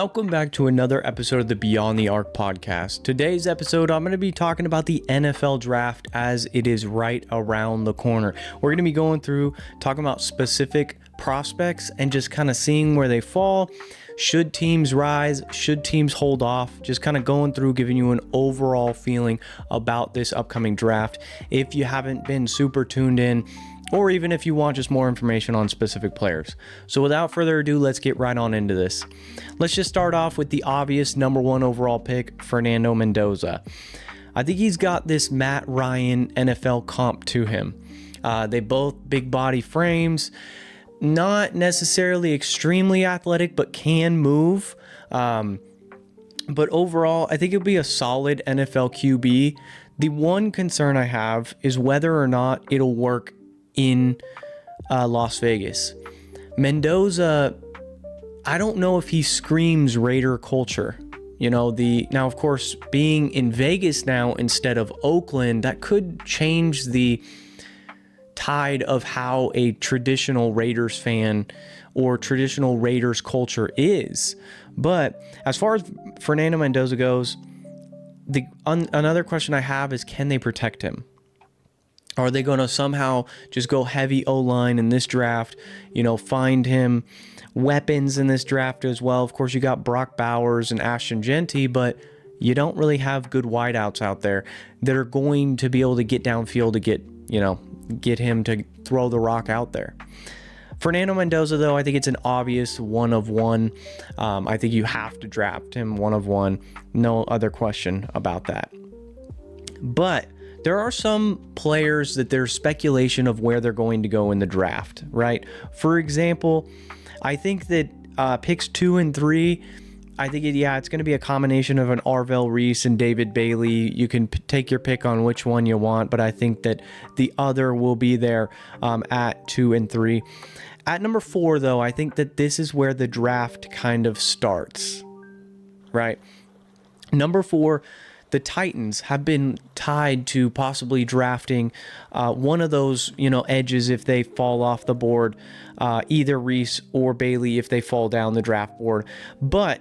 Welcome back to another episode of the Beyond the Arc podcast. Today's episode, I'm going to be talking about the NFL draft as it is right around the corner. We're going to be going through, talking about specific prospects and just kind of seeing where they fall. Should teams rise? Should teams hold off? Just kind of going through, giving you an overall feeling about this upcoming draft. If you haven't been super tuned in, or even if you want just more information on specific players. So without further ado, let's get right on into this. Let's just start off with the obvious number one overall pick, Fernando Mendoza. I think he's got this Matt Ryan NFL comp to him. They both big body frames, not necessarily extremely athletic, but can move. But overall, I think it'll be a solid NFL QB. The one concern I have is whether or not it'll work in Las Vegas. Mendoza, I don't know if he screams Raider culture. Now of course, being in Vegas now instead of Oakland, that could change the tide of how a traditional Raiders fan or traditional Raiders culture is. But as far as Fernando Mendoza goes, another question I have is, can they protect him? Are they going to somehow just go heavy O-line in this draft, find him weapons in this draft as well? Of course, you got Brock Bowers and Ashton Genty, but you don't really have good wideouts out there that are going to be able to get downfield to get him to throw the rock out there. Fernando Mendoza, though, I think it's an obvious one of one. I think you have to draft him one of one. No other question about that. But there are some players that there's speculation of where they're going to go in the draft, right? For example, I think that picks 2 and 3, I think it's going to be a combination of an Arvell Reese and David Bailey. You can take your pick on which one you want, but I think that the other will be there at 2 and 3. At number 4, though, I think that this is where the draft kind of starts, right? Number 4, the Titans have been tied to possibly drafting one of those, edges if they fall off the board, either Reese or Bailey if they fall down the draft board. But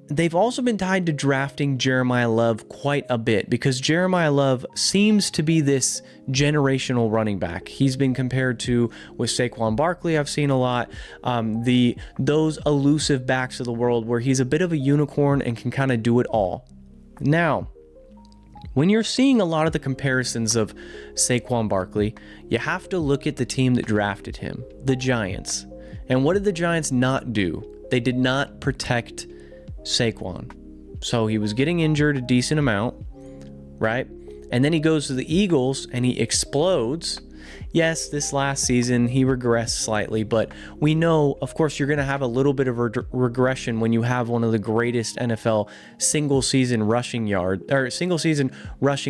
they've also been tied to drafting Jeremiah Love quite a bit because Jeremiah Love seems to be this generational running back. He's been compared to with Saquon Barkley. I've seen a lot those elusive backs of the world where he's a bit of a unicorn and can kind of do it all. Now, when you're seeing a lot of the comparisons of Saquon Barkley, you have to look at the team that drafted him, the Giants. And what did the Giants not do? They did not protect Saquon. So he was getting injured a decent amount, right? And then he goes to the Eagles and he explodes. Yes, this last season he regressed slightly, but we know, of course, you're going to have a little bit of regression when you have one of the greatest NFL single season rushing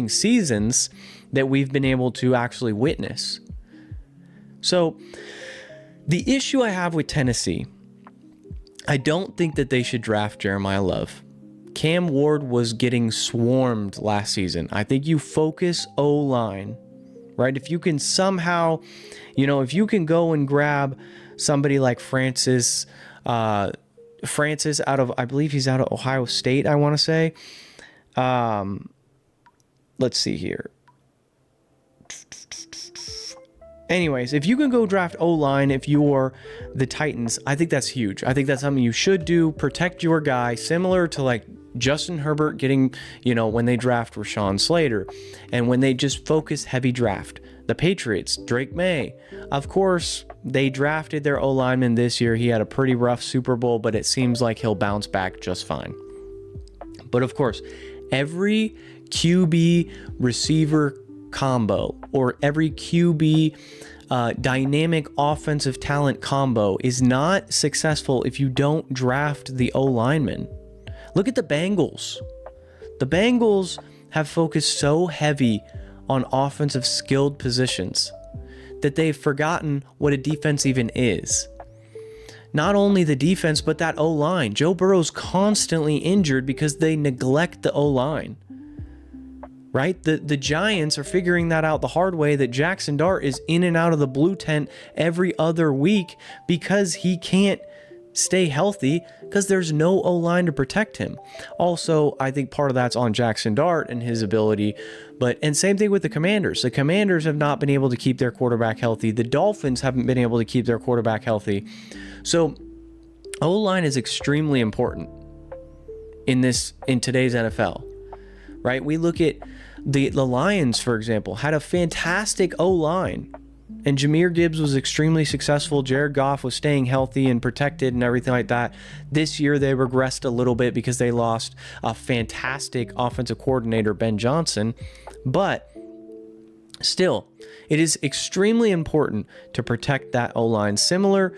seasons that we've been able to actually witness. So the issue I have with Tennessee, I don't think that they should draft Jeremiah Love. Cam Ward was getting swarmed last season. I think you focus O-line, right? If you can somehow, if you can go and grab somebody like Francis out of, I believe he's out of Ohio State, I want to say. Let's see here. Anyways, if you can go draft O-line, if you're the Titans, I think that's huge. I think that's something you should do. Protect your guy, similar to like Justin Herbert getting, when they draft Rashawn Slater and when they just focus heavy draft. The Patriots, Drake May, of course, they drafted their O-lineman this year. He had a pretty rough Super Bowl, but it seems like he'll bounce back just fine. But of course, every QB receiver combo or every QB dynamic offensive talent combo is not successful if you don't draft the O-lineman. Look at the Bengals. The Bengals have focused so heavy on offensive skilled positions that they've forgotten what a defense even is. Not only the defense, but that O-line. Joe Burrow's constantly injured because they neglect the O-line. Right? The Giants are figuring that out the hard way, that Jackson Dart is in and out of the blue tent every other week because he can't stay healthy because there's no O-line to protect him. Also, I think part of that's on Jackson Dart and his ability, and same thing with the Commanders. The Commanders have not been able to keep their quarterback healthy. The Dolphins haven't been able to keep their quarterback healthy. So O-line is extremely important in today's NFL, right? We look at the Lions, for example, had a fantastic O-line, and Jahmyr Gibbs was extremely successful. Jared Goff was staying healthy and protected and everything like that. This year they regressed a little bit because they lost a fantastic offensive coordinator, Ben Johnson. But still, it is extremely important to protect that O-line. Similar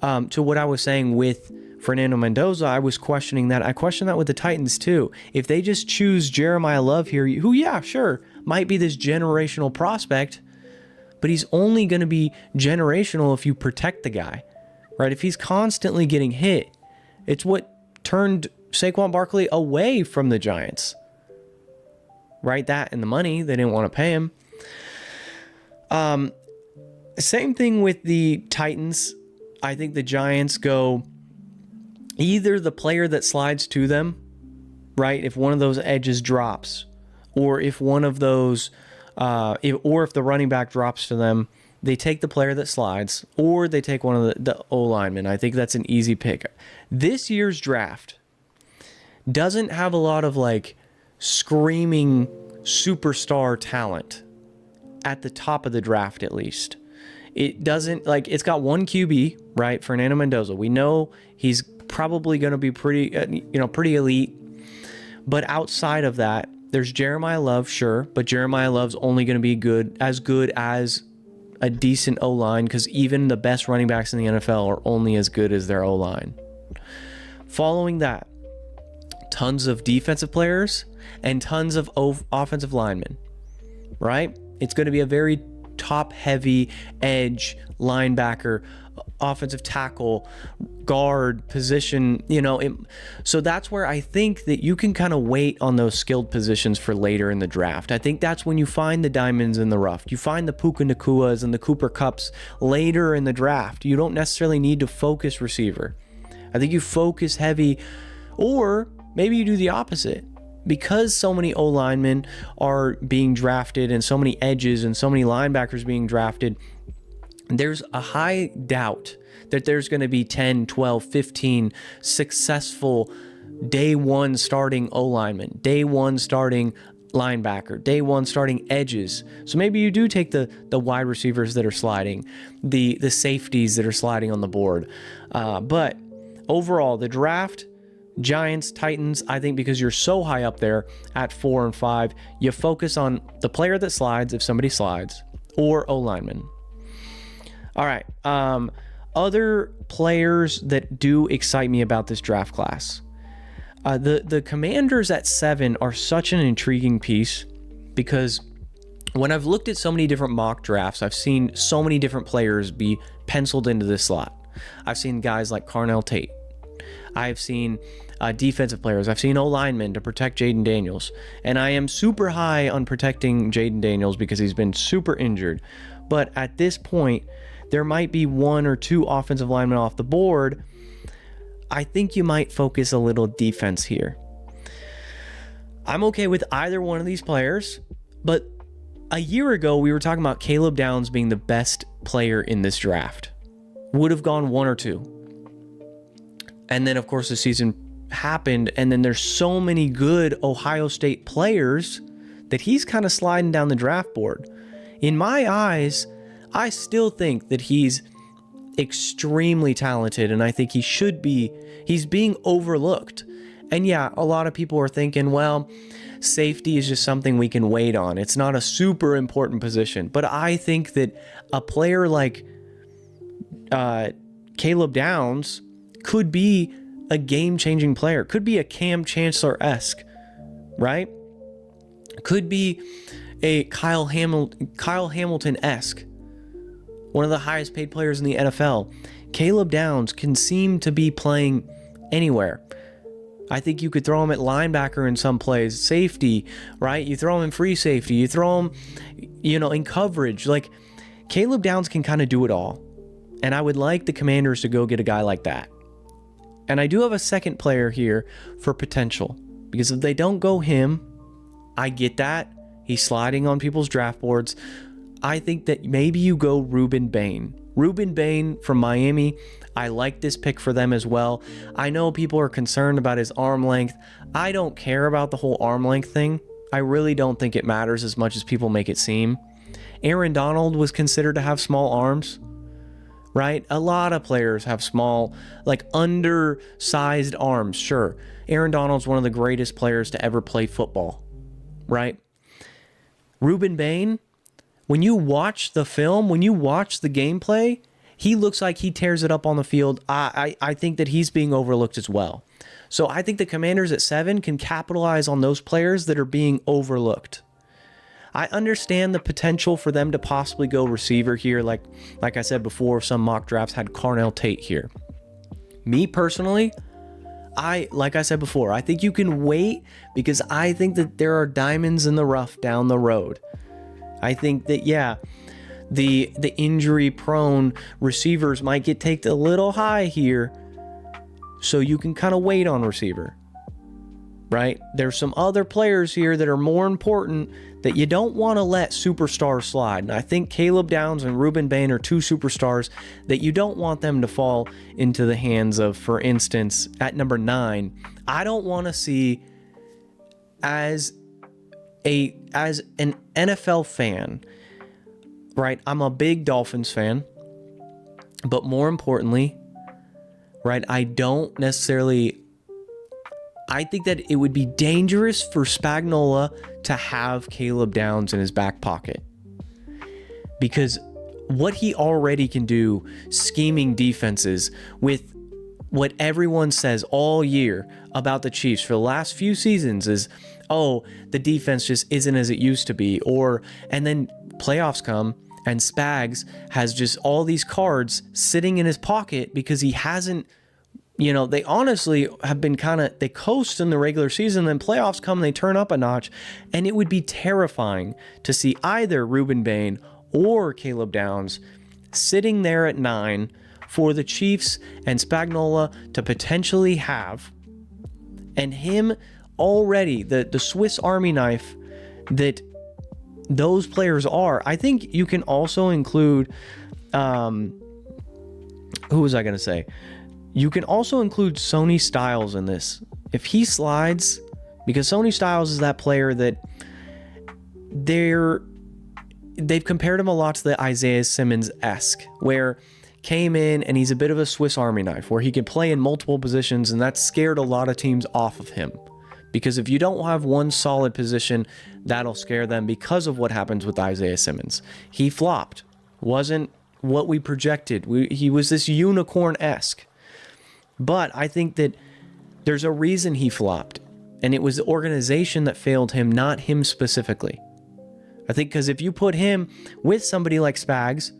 to what I was saying with Fernando Mendoza, I was questioning that. I question that with the Titans too. If they just choose Jeremiah Love here, who, yeah, sure, might be this generational prospect, but he's only going to be generational if you protect the guy, right? If he's constantly getting hit, it's what turned Saquon Barkley away from the Giants, right? That and the money, they didn't want to pay him. Same thing with the Titans. I think the Giants go either the player that slides to them, right? If one of those edges drops, or if one of those if the running back drops to them, they take the player that slides, or they take one of the O-linemen. I think that's an easy pick. This year's draft doesn't have a lot of like screaming superstar talent at the top of the draft, at least. It doesn't, like, it's got one QB, right? Fernando Mendoza. We know he's probably going to be pretty elite. But outside of that, there's Jeremiah Love, sure, but Jeremiah Love's only going to be good as a decent O-line, because even the best running backs in the NFL are only as good as their O-line. Following that, tons of defensive players and tons of offensive linemen, right? It's going to be a very top-heavy edge, linebacker, offensive tackle, guard position, so that's where I think that you can kind of wait on those skilled positions for later in the draft. I think that's when you find the diamonds in the rough. You find the Puka Nakuas and the Cooper Kupps later in the draft. You don't necessarily need to focus receiver. I think you focus heavy, or maybe you do the opposite. Because so many O-linemen are being drafted and so many edges and so many linebackers being drafted, there's a high doubt that there's going to be 10, 12, 15 successful day one starting O-linemen, day one starting linebacker, day one starting edges. So maybe you do take the wide receivers that are sliding, the safeties that are sliding on the board. But overall, the draft, Giants, Titans, I think because you're so high up there at 4 and 5, you focus on the player that slides, if somebody slides, or O-lineman. All right. Other players that do excite me about this draft class. The Commanders at 7 are such an intriguing piece, because when I've looked at so many different mock drafts, I've seen so many different players be penciled into this slot. I've seen guys like Carnell Tate. I've seen defensive players. I've seen O-linemen to protect Jaden Daniels. And I am super high on protecting Jaden Daniels because he's been super injured. But at this point, there might be 1 or 2 offensive linemen off the board. I think you might focus a little defense here. I'm okay with either one of these players, but a year ago, we were talking about Caleb Downs being the best player in this draft. Would have gone 1 or 2. And then, of course, the season happened, and then there's so many good Ohio State players that he's kind of sliding down the draft board. In my eyes, I still think that he's extremely talented, and I think he's being overlooked. And yeah, a lot of people are thinking, well, safety is just something we can wait on. It's not a super important position. But I think that a player like Caleb Downs could be a game-changing player, could be a Cam Chancellor-esque, right? Could be a Kyle Hamilton-esque, one of the highest paid players in the NFL. Caleb Downs can seem to be playing anywhere. I think you could throw him at linebacker in some plays, safety, right? You throw him in free safety, you throw him, in coverage. Like, Caleb Downs can kind of do it all. And I would like the Commanders to go get a guy like that. And I do have a second player here for potential, because if they don't go him, I get that. He's sliding on people's draft boards. I think that maybe you go Ruben Bain. Ruben Bain from Miami. I like this pick for them as well. I know people are concerned about his arm length. I don't care about the whole arm length thing. I really don't think it matters as much as people make it seem. Aaron Donald was considered to have small arms, right? A lot of players have small, like undersized arms, sure. Aaron Donald's one of the greatest players to ever play football, right? Ruben Bain, when you watch the film, when you watch the gameplay, he looks like he tears it up on the field. I think that he's being overlooked as well. So I think the Commanders at 7 can capitalize on those players that are being overlooked. I understand the potential for them to possibly go receiver here. Like I said before, some mock drafts had Carnell Tate here. Me personally, like I said before, I think you can wait because I think that there are diamonds in the rough down the road. I think that, yeah, the injury prone receivers might get taken a little high here, so you can kind of wait on receiver, right? There's some other players here that are more important that you don't want to let superstars slide. And I think Caleb Downs and Ruben Bain are two superstars that you don't want them to fall into the hands of. For instance, at number 9, I don't want to see, as an NFL fan, right? I'm a big Dolphins fan, but more importantly, right, I think that it would be dangerous for Spagnuolo to have Caleb Downs in his back pocket, because what he already can do scheming defenses with what everyone says all year about the Chiefs for the last few seasons is, oh, the defense just isn't as it used to be, and then playoffs come and Spags has just all these cards sitting in his pocket because he hasn't, they honestly have been they coast in the regular season, then playoffs come and they turn up a notch. And it would be terrifying to see either Ruben Bain or Caleb Downs sitting there at 9 for the Chiefs and Spagnuolo to potentially have, and him already, the Swiss Army knife that those players are. I think you can also include, who was I going to say? You can also include Sonny Styles in this. If he slides, because Sonny Styles is that player that they've compared him a lot to the Isaiah Simmons-esque, where came in and he's a bit of a Swiss Army knife, where he can play in multiple positions, and that scared a lot of teams off of him. Because if you don't have one solid position, that'll scare them because of what happens with Isaiah Simmons. He flopped. Wasn't what we projected. He was this unicorn-esque. But I think that there's a reason he flopped, and it was the organization that failed him, not him specifically. I think because if you put him with somebody like Spags,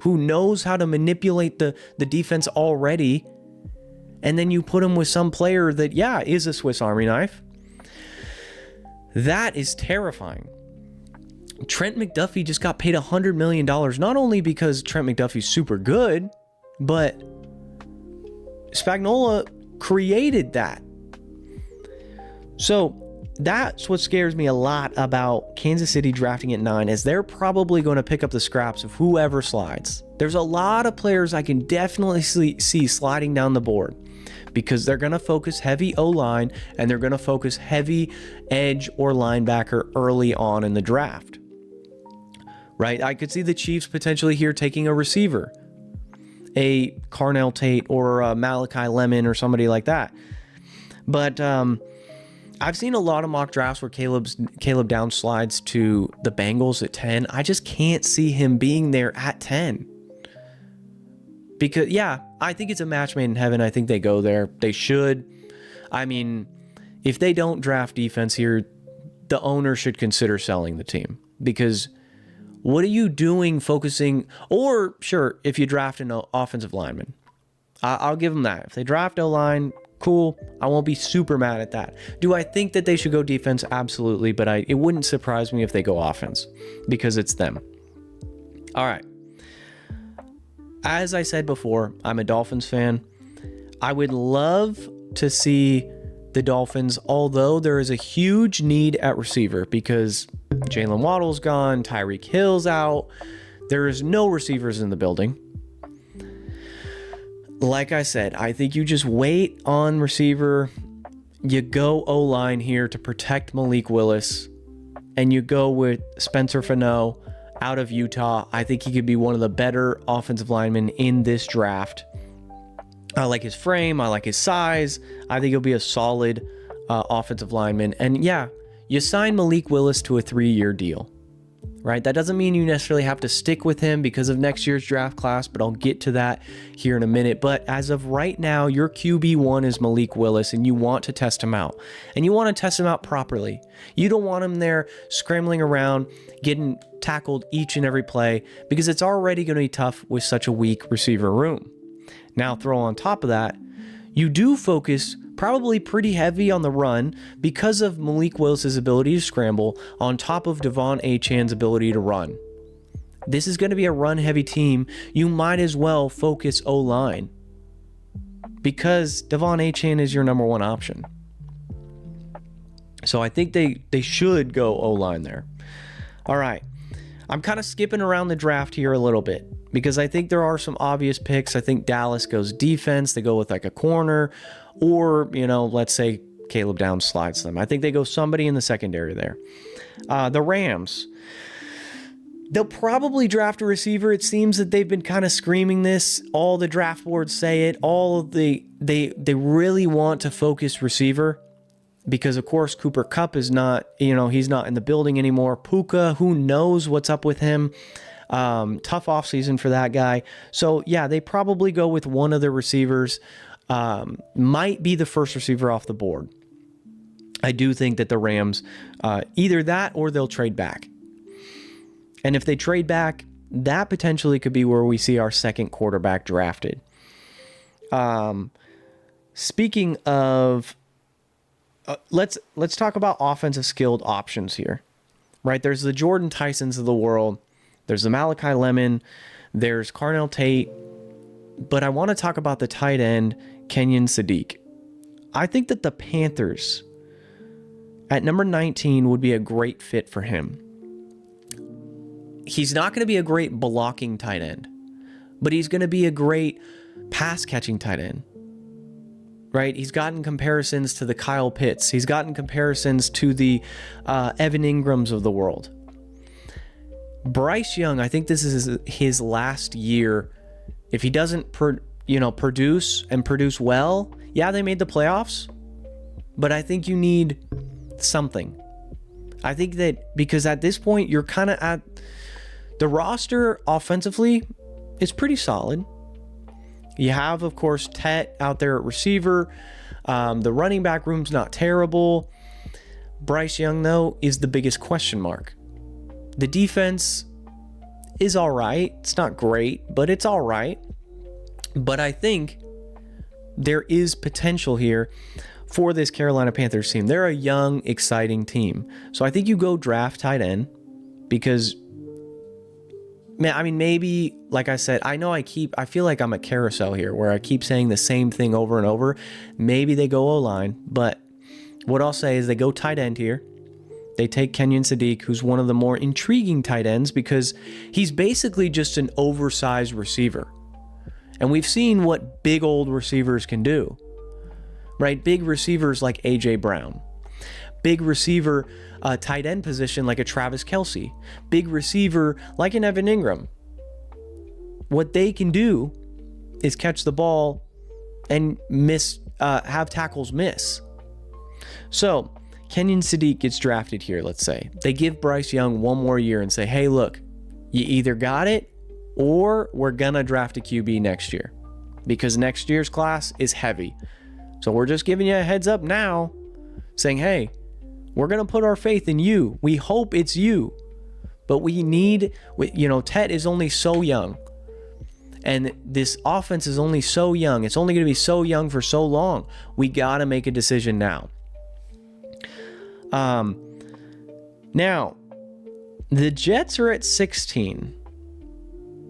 who knows how to manipulate the defense already, and then you put him with some player that, yeah, is a Swiss Army knife, that is terrifying. Trent McDuffie just got paid $100 million, not only because Trent McDuffie's super good, but Spagnuolo created that. So that's what scares me a lot about Kansas City drafting at 9, is they're probably going to pick up the scraps of whoever slides. There's a lot of players I can definitely see sliding down the board, because they're going to focus heavy O-line and they're going to focus heavy edge or linebacker early on in the draft. Right? I could see the Chiefs potentially here taking a receiver, a Carnell Tate or a Malachi Lemon or somebody like that. But I've seen a lot of mock drafts where Caleb Downs slides to the Bengals at 10. I just can't see him being there at 10. Because, yeah, I think it's a match made in heaven. I think they go there. They should. I mean, if they don't draft defense here, the owner should consider selling the team. Because what are you doing focusing? Or, sure, if you draft an offensive lineman, I'll give them that. If they draft O-line, cool. I won't be super mad at that. Do I think that they should go defense? Absolutely. But it wouldn't surprise me if they go offense, because it's them. All right. As I said before, I'm a Dolphins fan. I would love to see the Dolphins, although there is a huge need at receiver because Jalen Waddle's gone, Tyreek Hill's out. There is no receivers in the building. Like I said, I think you just wait on receiver. You go O-line here to protect Malik Willis, and you go with Spencer Fano out of Utah. I think he could be one of the better offensive linemen in this draft. I like his frame. I like his size. I think he'll be a solid offensive lineman. And yeah, you sign Malik Willis to a 3-year deal, right? That doesn't mean you necessarily have to stick with him because of next year's draft class, but I'll get to that here in a minute. But as of right now, your QB1 is Malik Willis, and you want to test him out. And you want to test him out properly. You don't want him there scrambling around, getting tackled each and every play, because it's already going to be tough with such a weak receiver room. Now, throw on top of that, you do focus probably pretty heavy on the run because of Malik Willis's ability to scramble on top of Devon Achane's ability to run. This is going to be a run-heavy team. You might as well focus O-line because Devon Achane is your number one option. So I think they should go O-line there. All right. I'm kind of skipping around the draft here a little bit because I think there are some obvious picks. I think Dallas goes defense. They go with like a corner, or, let's say Caleb Downs slides them. I think they go somebody in the secondary there. The Rams, they'll probably draft a receiver. It seems that they've been kind of screaming this. All the draft boards say it. They really want to focus receiver. Because, of course, Cooper Kupp is not, he's not in the building anymore. Puka, who knows what's up with him? Tough offseason for that guy. So, yeah, they probably go with one of the receivers. Might be the first receiver off the board. I do think that the Rams, either that or they'll trade back. And if they trade back, that potentially could be where we see our second quarterback drafted. Speaking of... let's talk about offensive skilled options here, right? There's the Jordan Tysons of the world. There's the Malachi Lemon. There's Carnell Tate. But I want to talk about the tight end, Kenyon Sadiq. I think that the Panthers at number 19 would be a great fit for him. He's not going to be a great blocking tight end, but he's going to be a great pass catching tight end. Right? He's gotten comparisons to the Kyle Pitts. He's gotten comparisons to the Evan Ingrams of the world. Bryce Young, I think this is his last year. If he doesn't produce well, yeah, they made the playoffs, but I think you need something. I think that because at this point, you're kind of at the roster offensively is pretty solid. You have, of course, Tet out there at receiver. The running back room's not terrible. Bryce Young, though, is the biggest question mark. The defense is all right. It's not great, but it's all right. But I think there is potential here for this Carolina Panthers team. They're a young, exciting team. So I think you go draft tight end because... maybe, like I said, I feel like I'm a carousel here where I keep saying the same thing over and over. Maybe they go O-line, but what I'll say is they go tight end here. They take Kenyon Sadiq, who's one of the more intriguing tight ends because he's basically just an oversized receiver. And we've seen what big old receivers can do, right? Big receivers like A.J. Brown. Big receiver tight end position like a Travis Kelce. Big receiver like an Evan Ingram. What they can do is catch the ball and have tackles miss. So Kenyon Sadiq gets drafted here, let's say. They give Bryce Young one more year and say, hey, look, you either got it or we're going to draft a QB next year because next year's class is heavy. So we're just giving you a heads up now saying, hey, we're going to put our faith in you. We hope it's you. But Tet is only so young. And this offense is only so young. It's only going to be so young for so long. We got to make a decision now. Now, the Jets are at 16.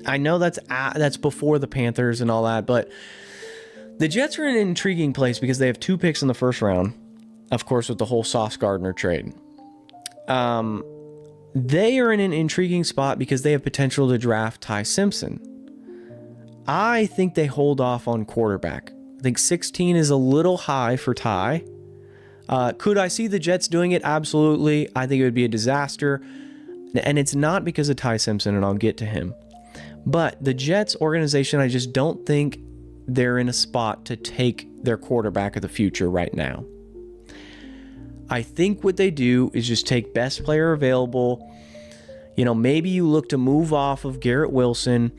I know that's before the Panthers and all that, but The Jets are in an intriguing place because they have 2 picks in the first round, of course, with the whole Sauce Gardner trade. They are in an intriguing spot because they have potential to draft Ty Simpson. I think they hold off on quarterback. I think 16 is a little high for Ty. Could I see the Jets doing it? Absolutely. I think it would be a disaster. And it's not because of Ty Simpson, and I'll get to him. But the Jets organization, I just don't think they're in a spot to take their quarterback of the future right now. I think what they do is just take best player available. You know, maybe you look to move off of Garrett Wilson,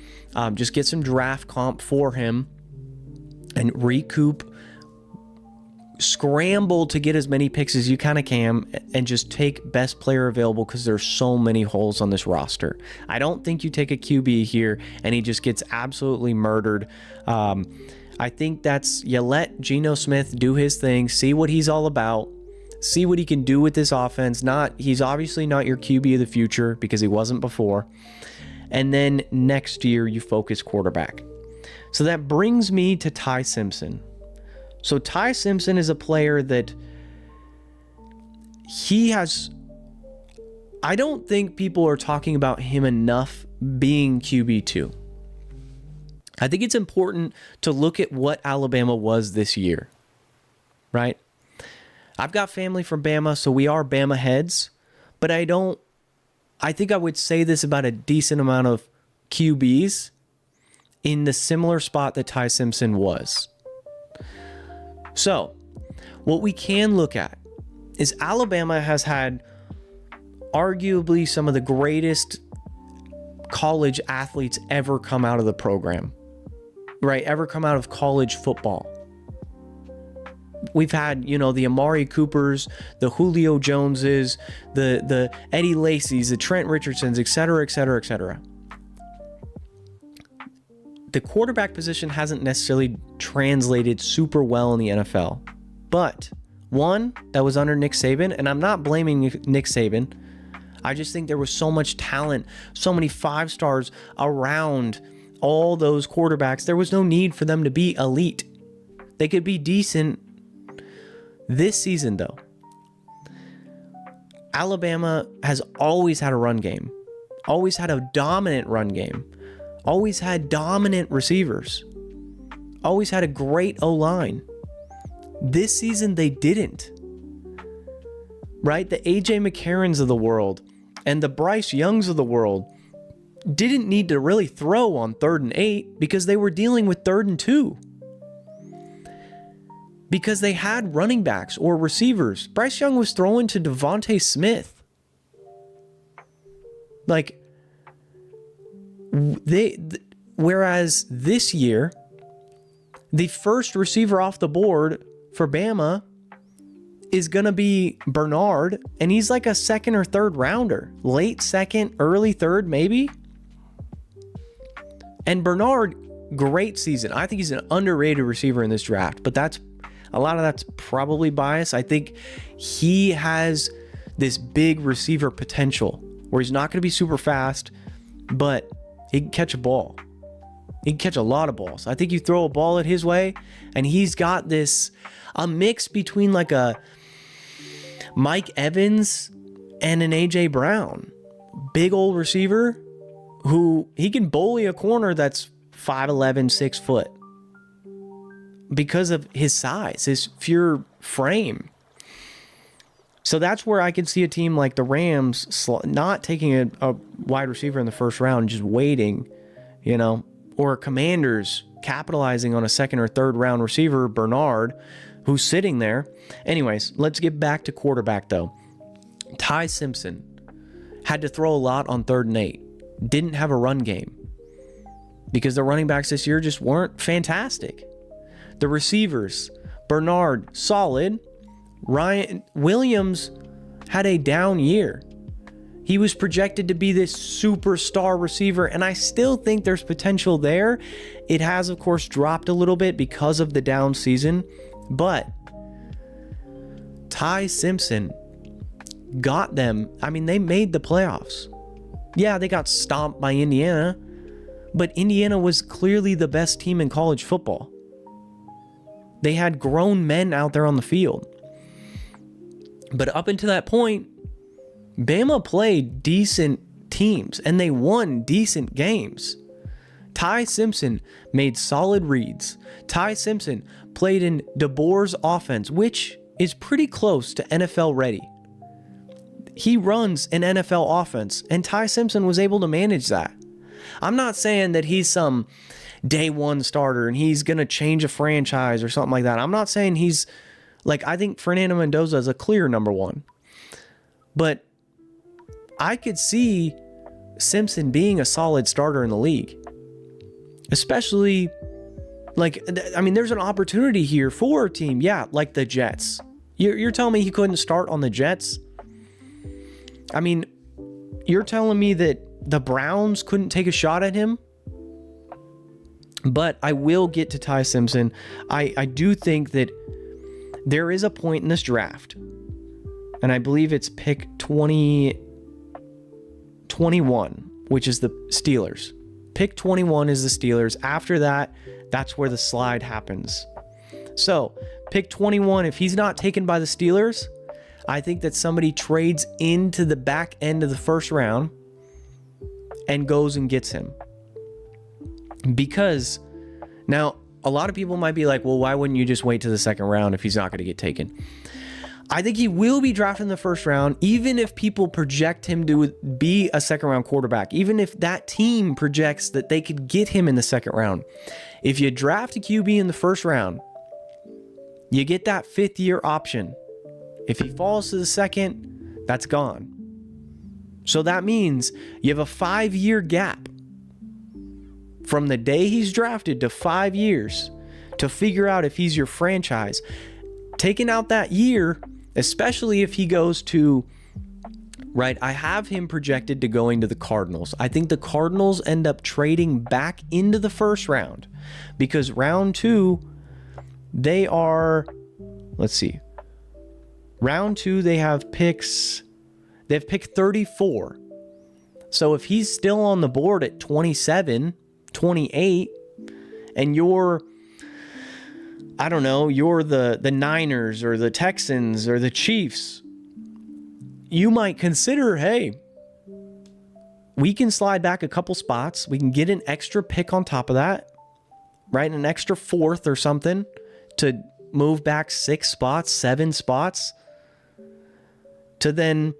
just get some draft comp for him and recoup, scramble to get as many picks as you kind of can, and just take best player available because there's so many holes on this roster. I don't think you take a QB here and he just gets absolutely murdered. I think you let Geno Smith do his thing, see what he's all about, see what he can do with this offense. He's obviously not your QB of the future because he wasn't before. And then next year you focus quarterback. So that brings me to Ty Simpson. So Ty Simpson is a player that I don't think people are talking about him enough being QB2. I think it's important to look at what Alabama was this year, right? I've got family from Bama, so we are Bama heads, but I think I would say this about a decent amount of QBs in the similar spot that Ty Simpson was. So, what we can look at is Alabama has had arguably some of the greatest college athletes ever come out of the program, right? Ever come out of college football. We've had, the Amari Coopers, the Julio Joneses, the Eddie Lacy's, the Trent Richardsons, et cetera, et cetera, et cetera. The quarterback position hasn't necessarily translated super well in the NFL. But one, that was under Nick Saban, and I'm not blaming Nick Saban. I just think there was so much talent, so many 5 stars around all those quarterbacks. There was no need for them to be elite. They could be decent. This season, though, Alabama has always had a run game, always had a dominant run game, always had dominant receivers, always had a great O-line. This season, they didn't. Right? The A.J. McCarrons of the world and the Bryce Youngs of the world didn't need to really throw on 3rd and 8 because they were dealing with 3rd and 2. Because they had running backs or receivers. Bryce Young was throwing to Devontae Smith. Whereas this year, the first receiver off the board for Bama is going to be Bernard, and he's like a 2nd or 3rd rounder. Late 2nd, early 3rd, maybe. And Bernard, great season. I think he's an underrated receiver in this draft, but a lot of that's probably bias. I think he has this big receiver potential where he's not going to be super fast, but he can catch a ball. He can catch a lot of balls. I think you throw a ball at his way, and he's got a mix between like a Mike Evans and an A.J. Brown. Big old receiver who he can bully a corner that's 5'11", 6 foot. Because of his size, his pure frame. So that's where I could see a team like the Rams not taking a wide receiver in the first round, just waiting, or Commanders capitalizing on a 2nd or 3rd round receiver, Bernard, who's sitting there. Anyways, let's get back to quarterback though. Ty Simpson had to throw a lot on 3rd and 8. Didn't have a run game because the running backs this year just weren't fantastic. The receivers, Bernard, solid. Ryan Williams had a down year. He was projected to be this superstar receiver, and I still think there's potential there. It has, of course, dropped a little bit because of the down season, but Ty Simpson got them. I mean, they made the playoffs. Yeah, they got stomped by Indiana, but Indiana was clearly the best team in college football. They had grown men out there on the field. But up until that point, Bama played decent teams and they won decent games. Ty Simpson made solid reads. Ty Simpson played in DeBoer's offense, which is pretty close to NFL ready. He runs an NFL offense, and Ty Simpson was able to manage that. I'm not saying that he's some day one starter and he's going to change a franchise or something like that. I'm not saying he's like, I think Fernando Mendoza is a clear number one. But I could see Simpson being a solid starter in the league. Especially, like, I mean, there's an opportunity here for a team, yeah, like the Jets. You're telling me he couldn't start on the Jets? I mean, you're telling me that the Browns couldn't take a shot at him? But I will get to Ty Simpson. I do think that there is a point in this draft, and I believe it's pick 21, which is the Steelers. Pick 21 is the Steelers. After that, that's where the slide happens. So, pick 21, if he's not taken by the Steelers, I think that somebody trades into the back end of the first round and goes and gets him. Because now, a lot of people might be like, well, why wouldn't you just wait to the second round if he's not going to get taken? I think he will be drafted in the first round, even if people project him to be a second round quarterback, even if that team projects that they could get him in the second round. If you draft a QB in the first round, you get that 5th year option. If he falls to the second, that's gone. So that means you have a 5-year gap from the day he's drafted to 5 years to figure out if he's your franchise. Taking out that year, especially if he goes to, right, I have him projected to going to the Cardinals. I think the Cardinals end up trading back into the first round because round 2, they are, let's see, round 2, they have pick 34. So if he's still on the board at 27, 28, and you're, I don't know, you're the Niners or the Texans or the Chiefs, you might consider, hey, we can slide back a couple spots. We can get an extra pick on top of that, right? An extra 4th or something to move back 6 spots, 7 spots, to then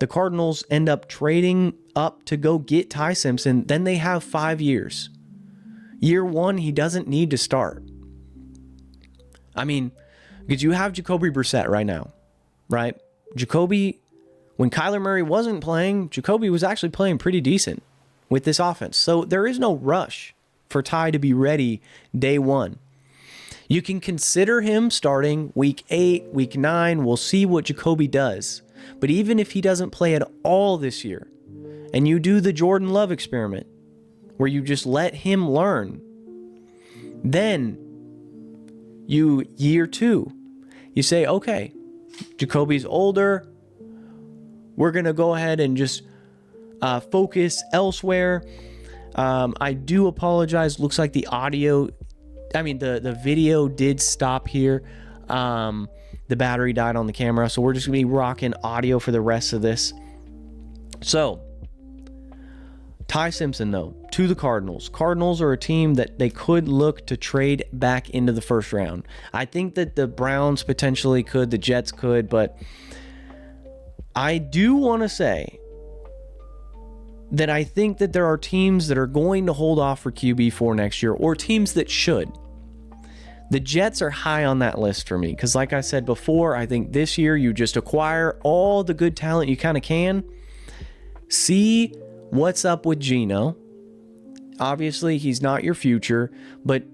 the Cardinals end up trading up to go get Ty Simpson. Then they have 5 years. Year 1, he doesn't need to start. I mean, because you have Jacoby Brissett right now, right? Jacoby, when Kyler Murray wasn't playing, Jacoby was actually playing pretty decent with this offense. So there is no rush for Ty to be ready day 1. You can consider him starting week 8, week 9. We'll see what Jacoby does. But even if he doesn't play at all this year, and you do the Jordan Love experiment, where you just let him learn, then year 2, you say, okay, Jacoby's older. We're going to go ahead and just focus elsewhere. I do apologize. Looks like the video did stop here. The battery died on the camera, so we're just going to be rocking audio for the rest of this. So, Ty Simpson, though, to the Cardinals. Cardinals are a team that they could look to trade back into the first round. I think that the Browns potentially could, the Jets could, but I do want to say that I think that there are teams that are going to hold off for QB4 next year, or teams that should. The Jets are high on that list for me because, like I said before, I think this year you just acquire all the good talent you kind of can. See what's up with Geno. Obviously, he's not your future, but,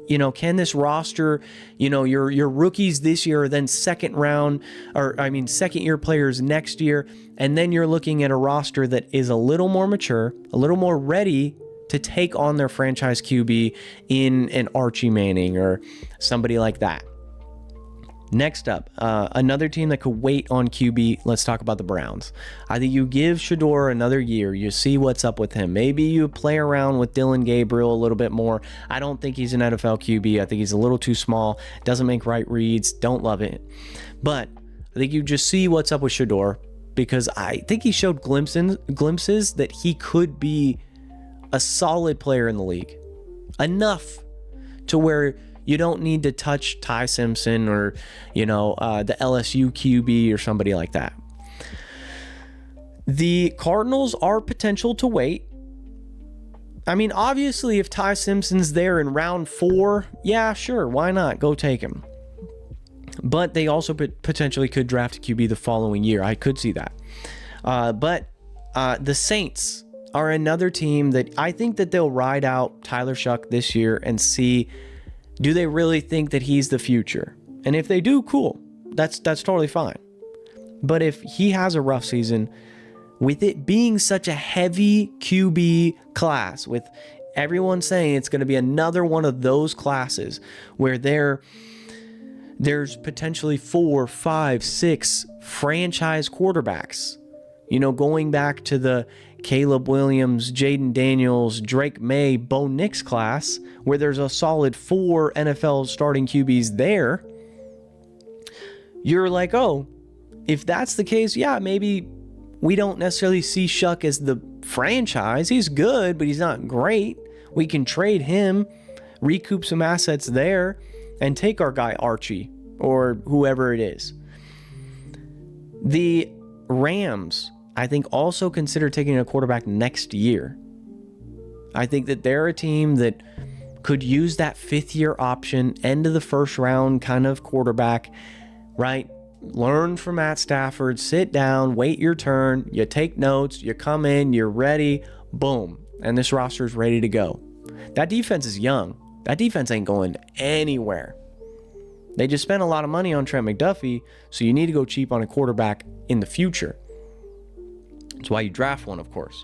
you know, can this roster, you know, your rookies this year are then second year players next year, and then you're looking at a roster that is a little more mature, a little more ready to take on their franchise QB in an Archie Manning or somebody like that. Next up, another team that could wait on QB. Let's talk about the Browns. I think you give Shador another year. You see what's up with him. Maybe you play around with Dylan Gabriel a little bit more. I don't think he's an NFL QB. I think he's a little too small. Doesn't make right reads. Don't love it. But I think you just see what's up with Shador, because I think he showed glimpses that he could be a solid player in the league. Enough to where you don't need to touch Ty Simpson or, the LSU QB or somebody like that. The Cardinals are potential to wait. I mean, obviously, if Ty Simpson's there in round 4, yeah, sure, why not? Go take him. But they also potentially could draft a QB the following year. I could see that. But the Saints are another team that I think that they'll ride out Tyler Shuck this year and see, do they really think that he's the future? And if they do, cool. That's totally fine. But if he has a rough season, with it being such a heavy QB class, with everyone saying it's going to be another one of those classes where there's potentially 4, 5, 6 franchise quarterbacks, going back to the Caleb Williams, Jaden Daniels, Drake May, Bo Nix class, where there's a solid 4 NFL starting QBs there. You're like, oh, if that's the case, yeah, maybe we don't necessarily see Shuck as the franchise. He's good, but he's not great. We can trade him, recoup some assets there, and take our guy Archie or whoever it is. The Rams, I think, also consider taking a quarterback next year. I think that they're a team that could use that 5th-year option, end of the first round kind of quarterback, right? Learn from Matt Stafford, sit down, wait your turn, you take notes, you come in, you're ready, boom, and this roster is ready to go. That defense is young. That defense ain't going anywhere. They just spent a lot of money on Trent McDuffie, so you need to go cheap on a quarterback in the future. That's why you draft one, of course.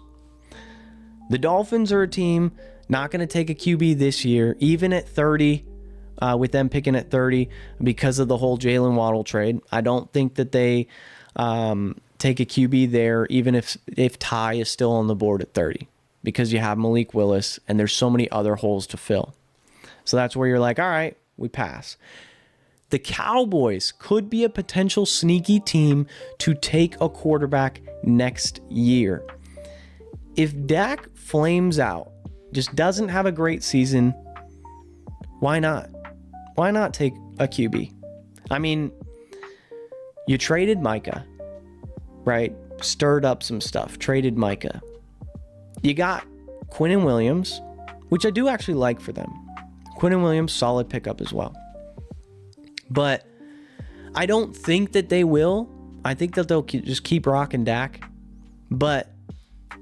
The Dolphins are a team not going to take a QB this year, even at 30, with them picking at 30 because of the whole Jalen Waddle trade. I don't think that they take a QB there, even if Ty is still on the board at 30, because you have Malik Willis and there's so many other holes to fill. So that's where you're like, all right, we pass. The Cowboys could be a potential sneaky team to take a quarterback next year. If Dak flames out, just doesn't have a great season, why not? Why not take a QB? I mean, you traded Micah, right? Stirred up some stuff, traded Micah. You got Quinnen Williams, which I do actually like for them. Quinnen Williams, solid pickup as well. But I don't think that they will. I think that they'll just keep rocking Dak. But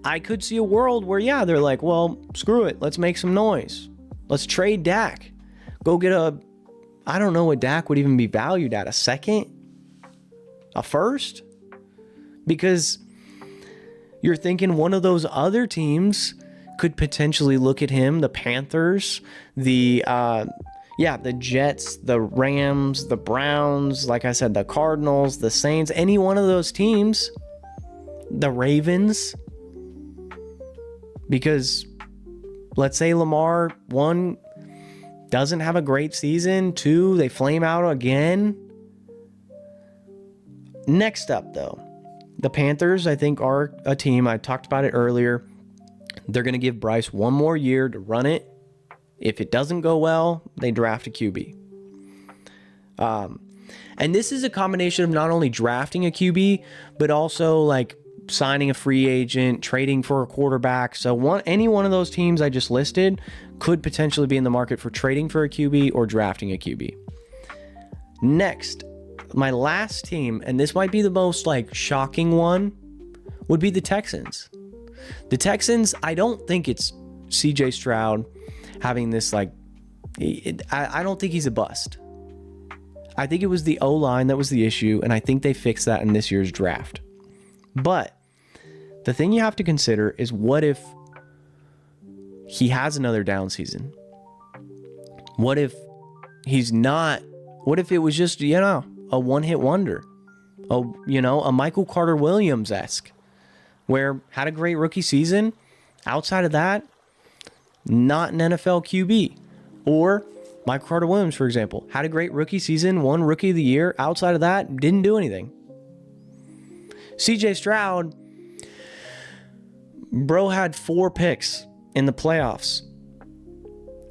I could see a world where, yeah, they're like, well, screw it. Let's make some noise. Let's trade Dak. Go get I don't know what Dak would even be valued at. A second? A first? Because you're thinking one of those other teams could potentially look at him. The Panthers, the Jets, the Rams, the Browns, like I said, the Cardinals, the Saints, any one of those teams, the Ravens. Because let's say Lamar, 1, doesn't have a great season, 2, they flame out again. Next up, though, the Panthers, I think, are a team. I talked about it earlier. They're going to give Bryce one more year to run it. If it doesn't go well, they draft a QB. And this is a combination of not only drafting a QB, but also like signing a free agent, trading for a quarterback. So any one of those teams I just listed could potentially be in the market for trading for a QB or drafting a QB. Next, my last team, and this might be the most like shocking one, would be the Texans. The Texans, I don't think it's CJ Stroud having this I don't think he's a bust. I think it was the O-line that was the issue, and I think they fixed that in this year's draft. But the thing you have to consider is, what if he has another down season? What if he's not? What if it was just, a one-hit wonder, a Michael Carter Williams-esque, where had a great rookie season. Outside of that, not an NFL QB. Or Michael Carter Williams, for example, had a great rookie season, won Rookie of the Year. Outside of that, didn't do anything. CJ Stroud, bro, had 4 picks in the playoffs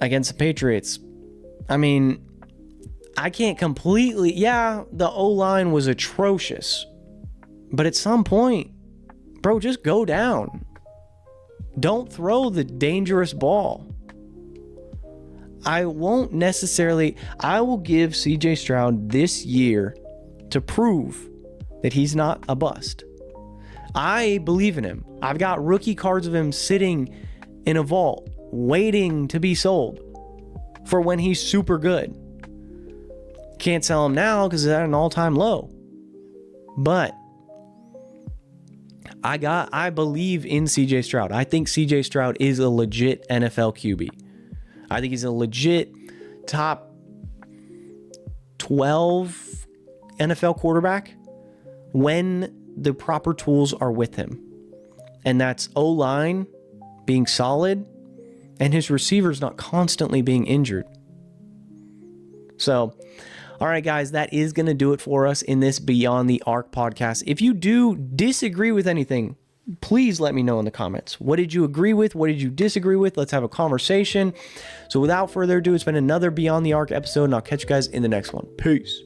against the Patriots. I mean, I can't completely... Yeah, the O-line was atrocious. But at some point, bro, just go down. Don't throw the dangerous ball. I will give CJ Stroud this year to prove that he's not a bust. I believe in him. I've got rookie cards of him sitting in a vault, waiting to be sold for when he's super good. Can't sell him now because it's at an all-time low. But I believe in CJ Stroud. I think CJ Stroud is a legit NFL QB. I think he's a legit top 12 NFL quarterback when the proper tools are with him. And that's O-line being solid and his receivers not constantly being injured. So, all right, guys, that is going to do it for us in this Beyond the Arc podcast. If you do disagree with anything, please let me know in the comments. What did you agree with? What did you disagree with? Let's have a conversation. So without further ado, it's been another Beyond the Arc episode, and I'll catch you guys in the next one. Peace.